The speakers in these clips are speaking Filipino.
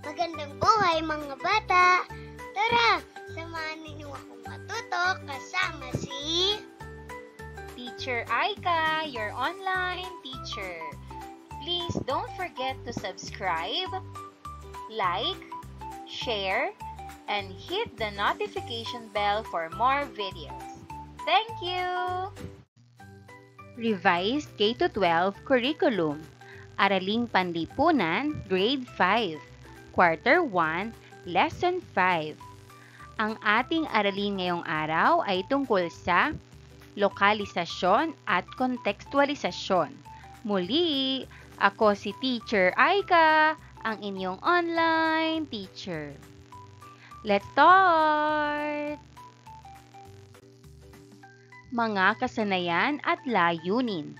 Magandang buhay mga bata! Tara, samahan ninyo akong matuto kasama si Teacher Aika, your online teacher. Please don't forget to subscribe, like, share, and hit the notification bell for more videos. Thank you! Revised K-12 Curriculum. Araling Panlipunan, Grade 5. Quarter 1, Lesson 5. Ang ating aralin ngayong araw ay tungkol sa lokalisasyon at kontekstualisasyon. Muli, ako si Teacher Aika, ang inyong online teacher. Let's start! Mga kasanayan at layunin.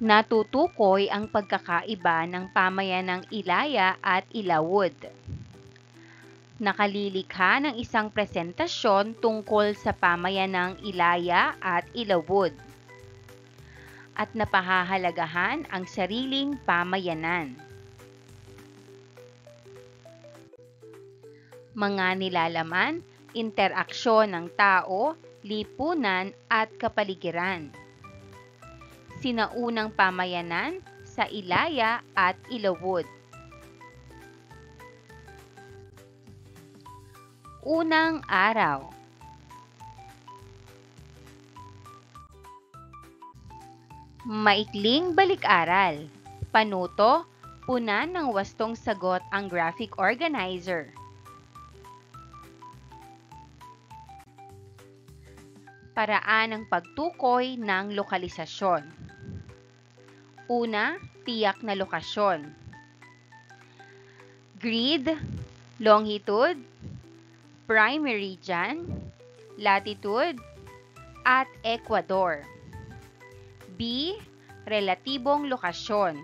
Natutukoy ang pagkakaiba ng pamayanang Ilaya at Ilawod. Nakalilikha ng isang presentasyon tungkol sa pamayanang Ilaya at Ilawod. At napahahalagahan ang sariling pamayanan. Mga nilalaman, interaksyon ng tao, lipunan at kapaligiran. Sinaunang pamayanan sa Ilaya at Ilawod. Unang araw. Maikling balik-aral. Panuto, punan ng wastong sagot ang graphic organizer. Paraan ng pagtukoy ng lokalisasyon. Una, tiyak na lokasyon. Grid, longitude, prime meridian, latitude, at ecuador. B, relatibong lokasyon,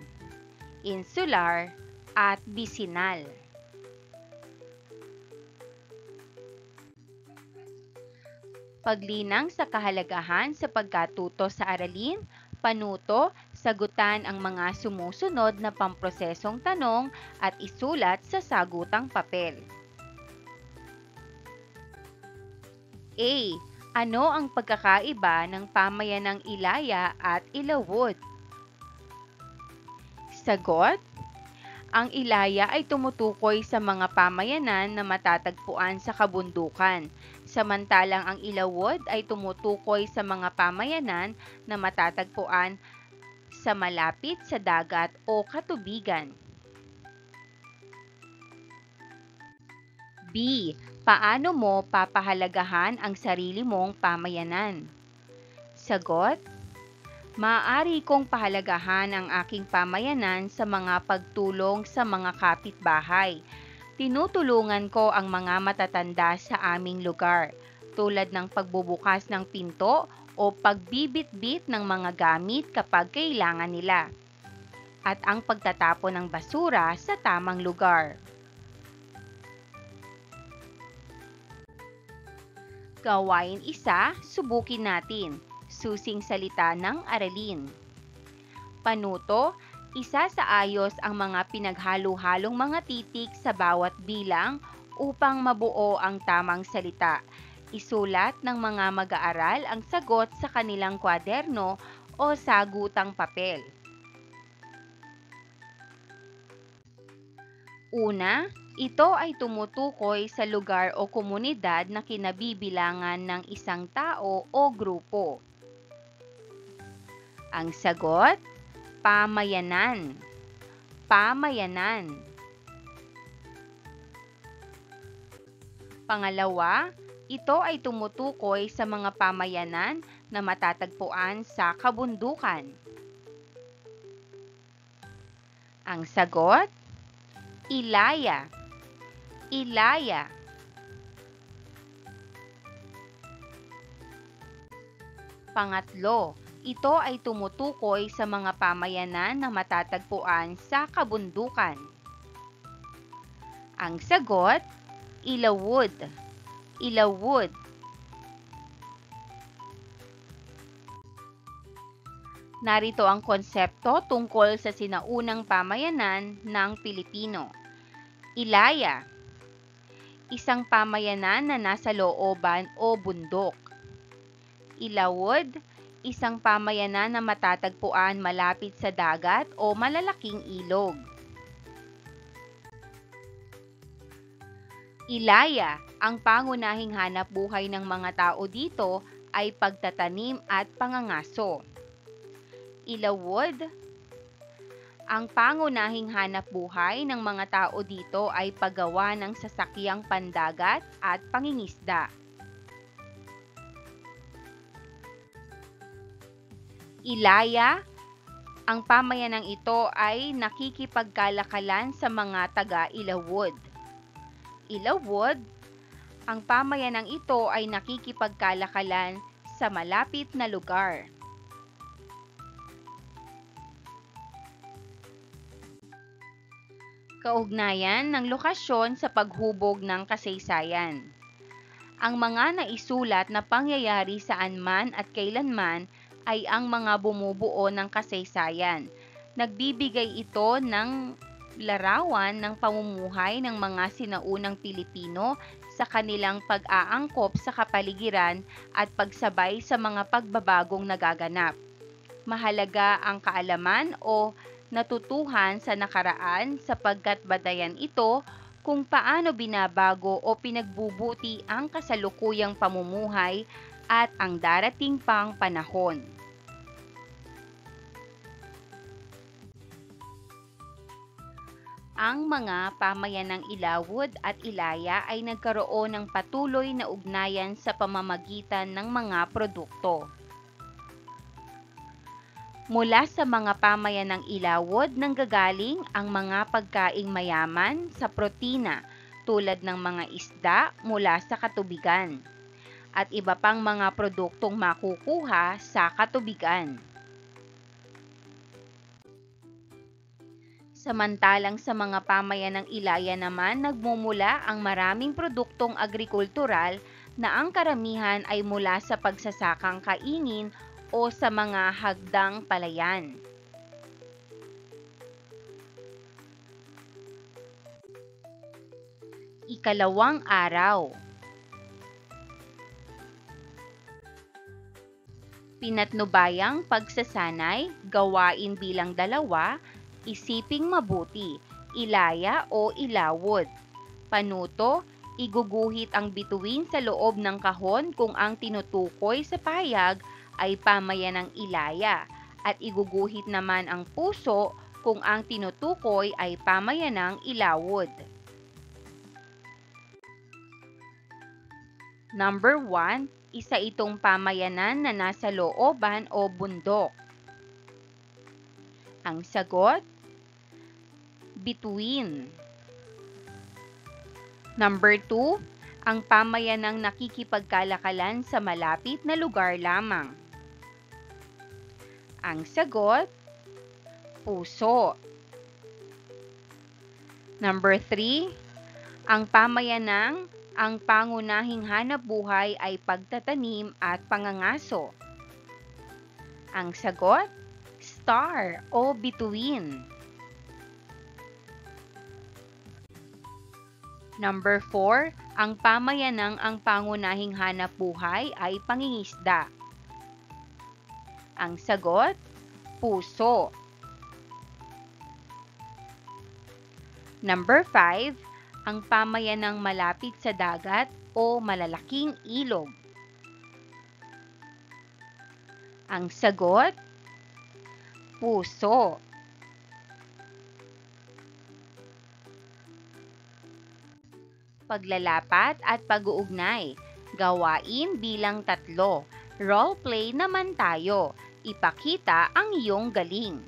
insular at bisinal. Paglinang sa kahalagahan sa pagkatuto sa aralin, panuto, sagutan ang mga sumusunod na pamprosesong tanong at isulat sa sagutang papel. A. Ano ang pagkakaiba ng pamayanang Ilaya at Ilawod? Sagot: ang Ilaya ay tumutukoy sa mga pamayanan na matatagpuan sa kabundukan, samantalang ang Ilawod ay tumutukoy sa mga pamayanan na matatagpuan sa malapit sa dagat o katubigan. B. Paano mo papahalagahan ang sarili mong pamayanan? Sagot: maaari kong pahalagahan ang aking pamayanan sa mga pagtulong sa mga kapitbahay. Tinutulungan ko ang mga matatanda sa aming lugar, tulad ng pagbubukas ng pinto o pagbibitbit ng mga gamit kapag kailangan nila, at ang pagtatapon ng basura sa tamang lugar. Gawain 1, subukin natin. Susing salita ng aralin. Panuto, isa sa ayos ang mga pinaghalo-halong mga titik sa bawat bilang upang mabuo ang tamang salita. Isulat ng mga mag-aaral ang sagot sa kanilang kwaderno o sagutang papel. Una, ito ay tumutukoy sa lugar o komunidad na kinabibilangan ng isang tao o grupo. Ang sagot, pamayanan. Pamayanan. Pangalawa, ito ay tumutukoy sa mga pamayanan na matatagpuan sa kabundukan. Ang sagot, Ilaya. Ilaya. Pangatlo, ito ay tumutukoy sa mga pamayanan na matatagpuan sa kabundukan. Ang sagot, Ilawod. Ilawod. Narito ang konsepto tungkol sa sinaunang pamayanan ng Pilipino. Ilaya, isang pamayanan na nasa looban o bundok. Ilawod, isang pamayanan na matatagpuan malapit sa dagat o malalaking ilog. Ilaya, ang pangunahing hanapbuhay ng mga tao dito ay pagtatanim at pangangaso. Ilawod, ang pangunahing hanapbuhay ng mga tao dito ay paggawa ng sasakyang pandagat at pangingisda. Ilaya, ang pamayanang ito ay nakikipagkalakalan sa mga taga-Ilawod. Ilawod, ang pamayanang ito ay nakikipagkalakalan sa malapit na lugar. Kaugnayan ng lokasyon sa paghubog ng kasaysayan. Ang mga naisulat na pangyayari saan man at kailanman ay ang mga bumubuo ng kasaysayan. Nagbibigay ito ng larawan ng pamumuhay ng mga sinaunang Pilipino sa kanilang pag-aangkop sa kapaligiran at pagsabay sa mga pagbabagong nagaganap. Mahalaga ang kaalaman o natutuhan sa nakaraan sapagkat batayan ito kung paano binabago o pinagbubuti ang kasalukuyang pamumuhay at ang darating pang panahon. Ang mga pamayanang Ilawod at Ilaya ay nagkaroon ng patuloy na ugnayan sa pamamagitan ng mga produkto. Mula sa mga pamayanang Ilawod nanggagaling ang mga pagkaing mayaman sa protina tulad ng mga isda mula sa katubigan at iba pang mga produktong makukuha sa katubigan. Samantalang sa mga pamayanang Ilaya naman nagmumula ang maraming produktong agrikultural na ang karamihan ay mula sa pagsasakang kaingin o sa mga hagdang palayan. Ikalawang araw. Pinatnubayang pagsasanay, gawain bilang dalawa, isiping mabuti, ilaya o ilawod. Panuto, iguguhit ang bituin sa loob ng kahon kung ang tinutukoy sa pahayag ay pamayanang ilaya at iguguhit naman ang puso kung ang tinutukoy ay pamayanang ilawod. Number 1, isa itong pamayanan na nasa looban o bundok. Ang sagot, bituin. Number 2, ang pamayanang nakikipagkalakalan sa malapit na lugar lamang. Ang sagot, puso. Number 3, ang pamayanang ang pangunahing hanapbuhay ay pagtatanim at pangangaso. Ang sagot, star o bituin. Number 4, ang pamayanang ang pangunahing hanapbuhay ay pangingisda. Ang sagot, puso. Number 5, ang pamayanang malapit sa dagat o malalaking ilog. Ang sagot, puso. Paglalapat at pag-uugnay. Gawain bilang 3. Role play naman tayo. Ipakita ang iyong galing.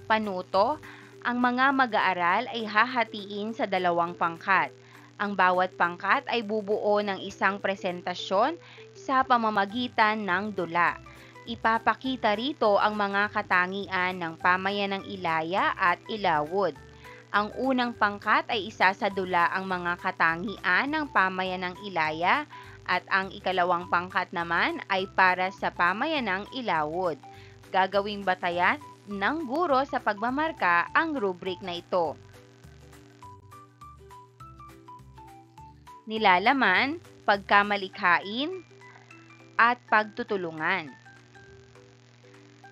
Panuto, ang mga mag-aaral ay hahatiin sa 2 pangkat. Ang bawat pangkat ay bubuo ng isang presentasyon sa pamamagitan ng dula. Ipapakita rito ang mga katangian ng pamayanang Ilaya at Ilawod. Ang unang pangkat ay isasadula ang mga katangian ng pamayanang Ilaya at ang ikalawang pangkat naman ay para sa pamayanang Ilawod. Gagawing batayan ng guro sa pagmamarka ang rubric na ito. nilalaman, pagkamalikhain, at pagtutulungan.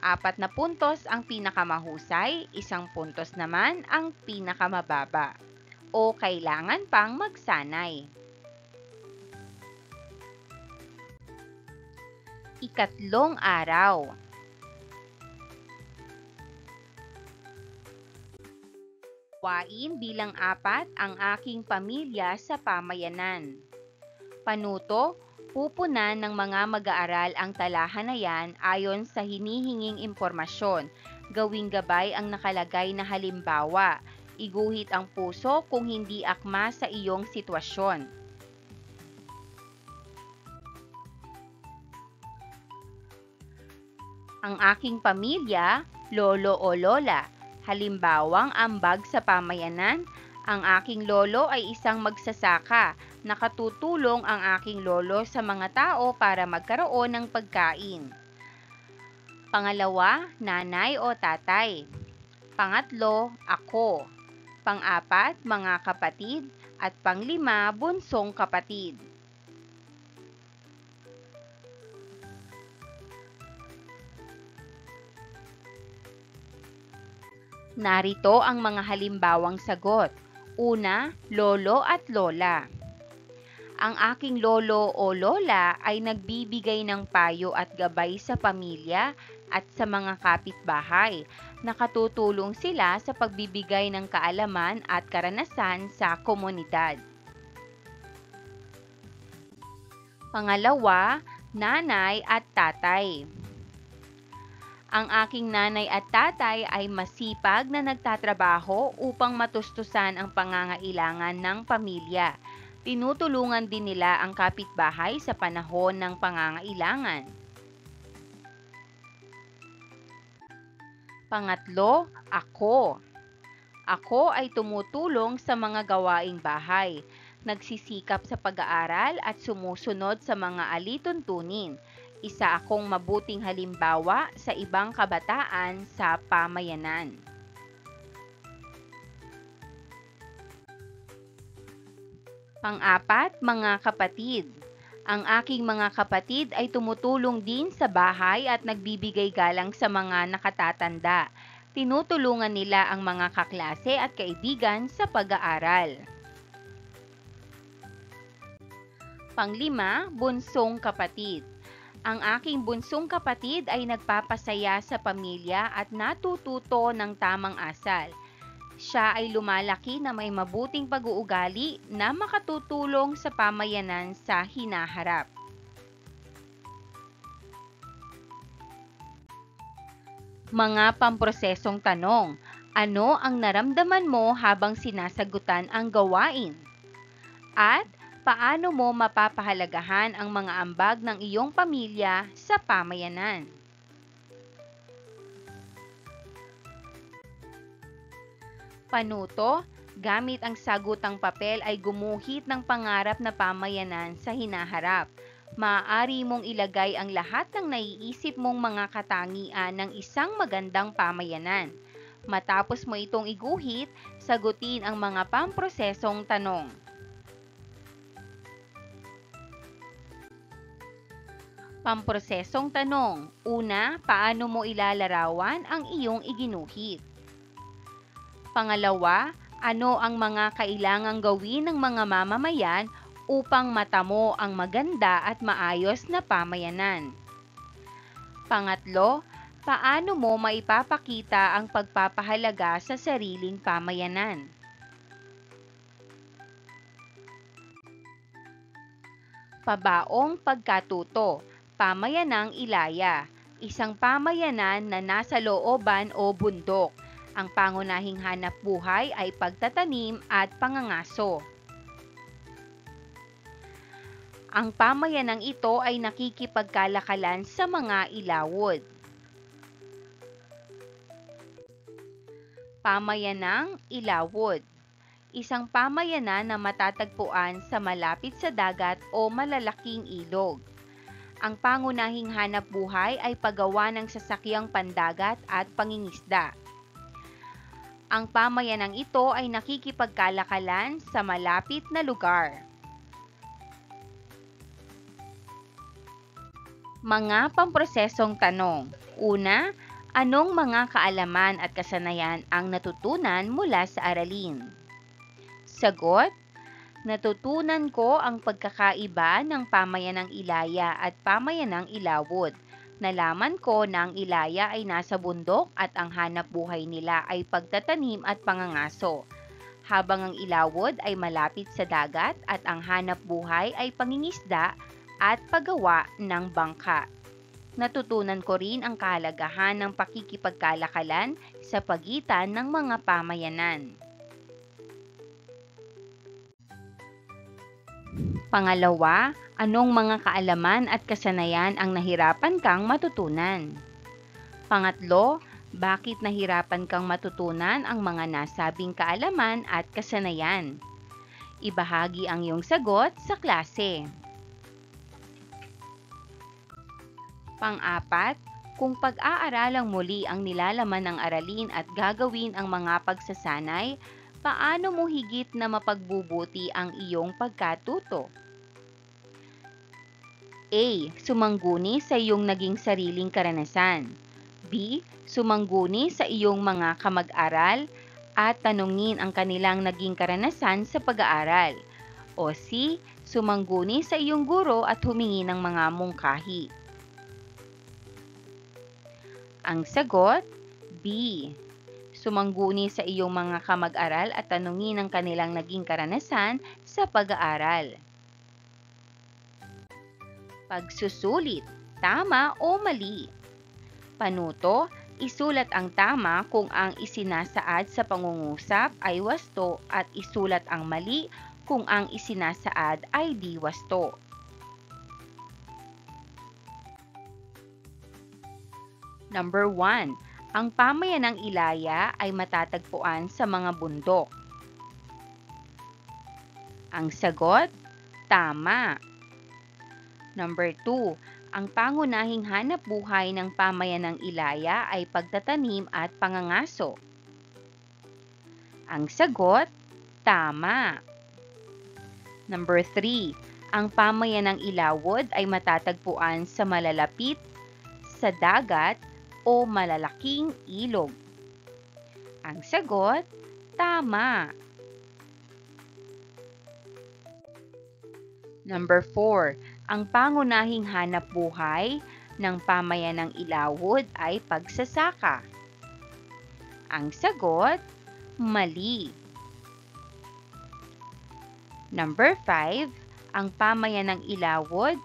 4 na puntos ang pinakamahusay, 1 puntos naman ang pinakamababa o kailangan pang magsanay. Ikatlong araw. Gawain bilang 4 ang aking pamilya sa pamayanan. Panuto, pupunan ng mga mag-aaral ang talahan na yan ayon sa hinihinging impormasyon. Gawing gabay ang nakalagay na halimbawa. Iguhit ang puso kung hindi akma sa iyong sitwasyon. Ang aking pamilya, lolo o lola. Halimbawang ambag sa pamayanan, ang aking lolo ay isang magsasaka. Nakatutulong ang aking lolo sa mga tao para magkaroon ng pagkain. Pangalawa, nanay o tatay. Pangatlo, ako. Pang-4, mga kapatid. At pang-5, bunsong kapatid. Narito ang mga halimbawang sagot. Una, lolo at lola. Ang aking lolo o lola ay nagbibigay ng payo at gabay sa pamilya at sa mga kapitbahay. Nakatutulong sila sa pagbibigay ng kaalaman at karanasan sa komunidad. Pangalawa, nanay at tatay. Ang aking nanay at tatay ay masipag na nagtatrabaho upang matustusan ang pangangailangan ng pamilya. Tinutulungan din nila ang kapitbahay sa panahon ng pangangailangan. Pangatlo, ako. Ako ay tumutulong sa mga gawaing bahay, nagsisikap sa pag-aaral at sumusunod sa mga alituntunin. Isa akong mabuting halimbawa sa ibang kabataan sa pamayanan. Pang-4, mga kapatid. Ang aking mga kapatid ay tumutulong din sa bahay at nagbibigay galang sa mga nakatatanda. Tinutulungan nila ang mga kaklase at kaibigan sa pag-aaral. Pang-5, bunsong kapatid. Ang aking bunsong kapatid ay nagpapasaya sa pamilya at natututo ng tamang asal. Siya ay lumalaki na may mabuting pag-uugali na makatutulong sa pamayanan sa hinaharap. Mga pamprosesong tanong. Ano ang naramdaman mo habang sinasagutan ang gawain? At paano mo mapapahalagahan ang mga ambag ng iyong pamilya sa pamayanan? Panuto, gamit ang sagutang papel ay gumuhit ng pangarap na pamayanan sa hinaharap. Maaari mong ilagay ang lahat ng naiisip mong mga katangian ng isang magandang pamayanan. Matapos mo itong iguhit, sagutin ang mga pamprosesong tanong. Pamprosesong tanong. Una, paano mo ilalarawan ang iyong iginuhit? Pangalawa, ano ang mga kailangang gawin ng mga mamamayan upang matamo ang maganda at maayos na pamayanan? Pangatlo, paano mo maipapakita ang pagpapahalaga sa sariling pamayanan? Pabaong pagkatuto. Pamayanang Ilaya, isang pamayanan na nasa looban o bundok. Ang pangunahing hanap buhay ay pagtatanim at pangangaso. Ang pamayanang ito ay nakikipagkalakalan sa mga ilawod. Pamayanang Ilawod, isang pamayanan na matatagpuan sa malapit sa dagat o malalaking ilog. Ang pangunahing hanap buhay ay paggawa ng sasakyang pandagat at pangingisda. Ang pamayanang ito ay nakikipagkalakalan sa malapit na lugar. Mga pamprosesong tanong. Una, anong mga kaalaman at kasanayan ang natutunan mula sa aralin? Sagot, natutunan ko ang pagkakaiba ng pamayanang Ilaya at pamayanang Ilawod. Nalaman ko na ang Ilaya ay nasa bundok at ang hanap buhay nila ay pagtatanim at pangangaso, habang ang Ilawod ay malapit sa dagat at ang hanap buhay ay pangingisda at paggawa ng bangka. Natutunan ko rin ang kahalagahan ng pakikipagkalakalan sa pagitan ng mga pamayanan. Pangalawa, anong mga kaalaman at kasanayan ang nahirapan kang matutunan? Pangatlo, bakit nahirapan kang matutunan ang mga nasabing kaalaman at kasanayan? Ibahagi ang iyong sagot sa klase. Pang-apat, kung pag-aaralang muli ang nilalaman ng aralin at gagawin ang mga pagsasanay, paano mo higit na mapagbubuti ang iyong pagkatuto? A. Sumangguni sa iyong naging sariling karanasan. B. Sumangguni sa iyong mga kamag-aral at tanungin ang kanilang naging karanasan sa pag-aaral. O C. Sumangguni sa iyong guro at humingi ng mga mungkahi. Ang sagot, B. Sumangguni sa iyong mga kamag-aral at tanungin ang kanilang naging karanasan sa pag-aaral. Pagsusulit, tama o mali? Panuto, isulat ang tama kung ang isinasaad sa pangungusap ay wasto at isulat ang mali kung ang isinasaad ay di wasto. Number 1. Ang pamayanang Ilaya ay matatagpuan sa mga bundok. Ang sagot, tama. Number 2. Ang pangunahing hanap buhay ng pamayanang Ilaya ay pagtatanim at pangangaso. Ang sagot, tama. Number 3. Ang pamayanang Ilawod ay matatagpuan sa malalapit, sa dagat, o malalaking ilog. Ang sagot, tama. Number 4. Ang pangunahing hanap buhay ng pamayanang Ilawod ay pagsasaka. Ang sagot, mali. Number 5. Ang pamayanang Ilawod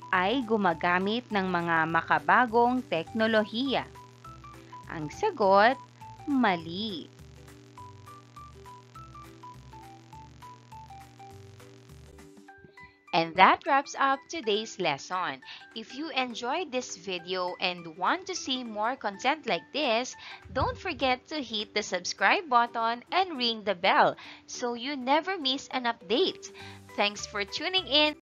ay gumagamit ng mga makabagong teknolohiya. Ang sagot, mali. And that wraps up today's lesson. If you enjoyed this video and want to see more content like this, don't forget to hit the subscribe button and ring the bell so you never miss an update. Thanks for tuning in.